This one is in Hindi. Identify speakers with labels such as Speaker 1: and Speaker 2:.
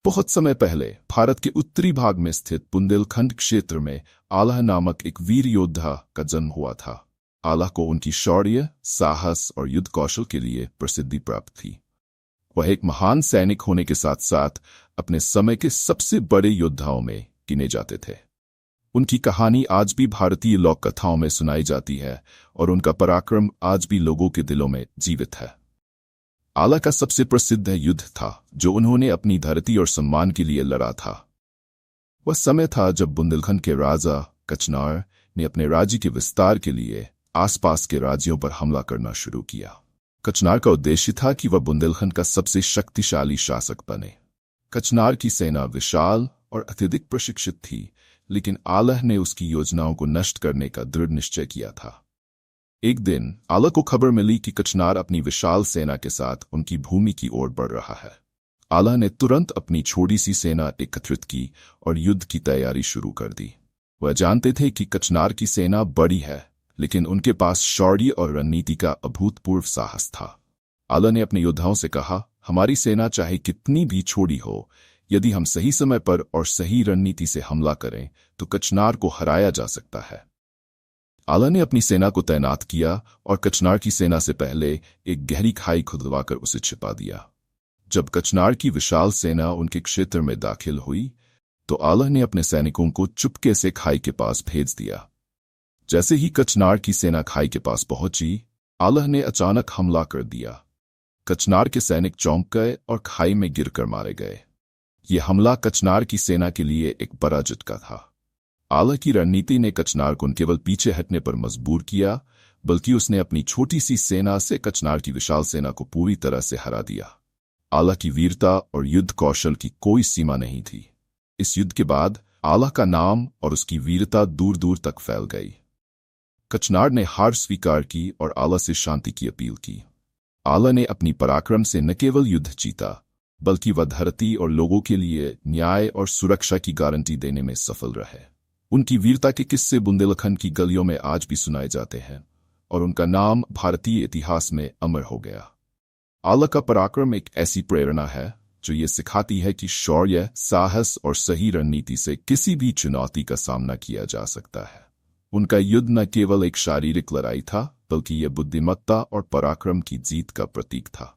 Speaker 1: बहुत समय पहले भारत के उत्तरी भाग में स्थित बुंदेलखंड क्षेत्र में आला नामक एक वीर योद्धा का जन्म हुआ था। आला को उनकी शौर्य, साहस और युद्ध कौशल के लिए प्रसिद्धि प्राप्त थी। वह एक महान सैनिक होने के साथ साथ अपने समय के सबसे बड़े योद्धाओं में गिने जाते थे। उनकी कहानी आज भी भारतीय लोक कथाओं में सुनाई जाती है और उनका पराक्रम आज भी लोगों के दिलों में जीवित है। आला का सबसे प्रसिद्ध युद्ध था जो उन्होंने अपनी धरती और सम्मान के लिए लड़ा था। वह समय था जब बुंदेलखंड के राजा कचनार ने अपने राज्य के विस्तार के लिए आसपास के राज्यों पर हमला करना शुरू किया। कचनार का उद्देश्य था कि वह बुंदेलखंड का सबसे शक्तिशाली शासक बने। कचनार की सेना विशाल और अत्यधिक प्रशिक्षित थी, लेकिन आला ने उसकी योजनाओं को नष्ट करने का दृढ़ निश्चय किया था। एक दिन आला को खबर मिली कि कचनार अपनी विशाल सेना के साथ उनकी भूमि की ओर बढ़ रहा है। आला ने तुरंत अपनी छोटी सी सेना एकत्रित की और युद्ध की तैयारी शुरू कर दी। वह जानते थे कि कचनार की सेना बड़ी है, लेकिन उनके पास शौर्य और रणनीति का अभूतपूर्व साहस था। आला ने अपने योद्धाओं से कहा, हमारी सेना चाहे कितनी भी छोटी हो, यदि हम सही समय पर और सही रणनीति से हमला करें तो कचनार को हराया जा सकता है। आला ने अपनी सेना को तैनात किया और कचनार की सेना से पहले एक गहरी खाई खुदवाकर उसे छिपा दिया। जब कचनार की विशाल सेना उनके क्षेत्र में दाखिल हुई तो आला ने अपने सैनिकों को चुपके से खाई के पास भेज दिया। जैसे ही कचनार की सेना खाई के पास पहुंची, आला ने अचानक हमला कर दिया। कचनार के सैनिक चौंक गए और खाई में गिरकर मारे गए। यह हमला कचनार की सेना के लिए एक बड़ा झटका था। आला की रणनीति ने कचनार को न केवल पीछे हटने पर मजबूर किया, बल्कि उसने अपनी छोटी सी सेना से कचनार की विशाल सेना को पूरी तरह से हरा दिया। आला की वीरता और युद्ध कौशल की कोई सीमा नहीं थी। इस युद्ध के बाद आला का नाम और उसकी वीरता दूर दूर तक फैल गई। कचनार ने हार स्वीकार की और आला से शांति की अपील की। आला ने अपनी पराक्रम से न केवल युद्ध जीता, बल्कि वह धरती और लोगों के लिए न्याय और सुरक्षा की गारंटी देने में सफल रहे। उनकी वीरता के किस्से बुंदेलखंड की गलियों में आज भी सुनाए जाते हैं और उनका नाम भारतीय इतिहास में अमर हो गया। आला का पराक्रम एक ऐसी प्रेरणा है जो ये सिखाती है कि शौर्य, साहस और सही रणनीति से किसी भी चुनौती का सामना किया जा सकता है। उनका युद्ध न केवल एक शारीरिक लड़ाई था, बल्कि यह बुद्धिमत्ता और पराक्रम की जीत का प्रतीक था।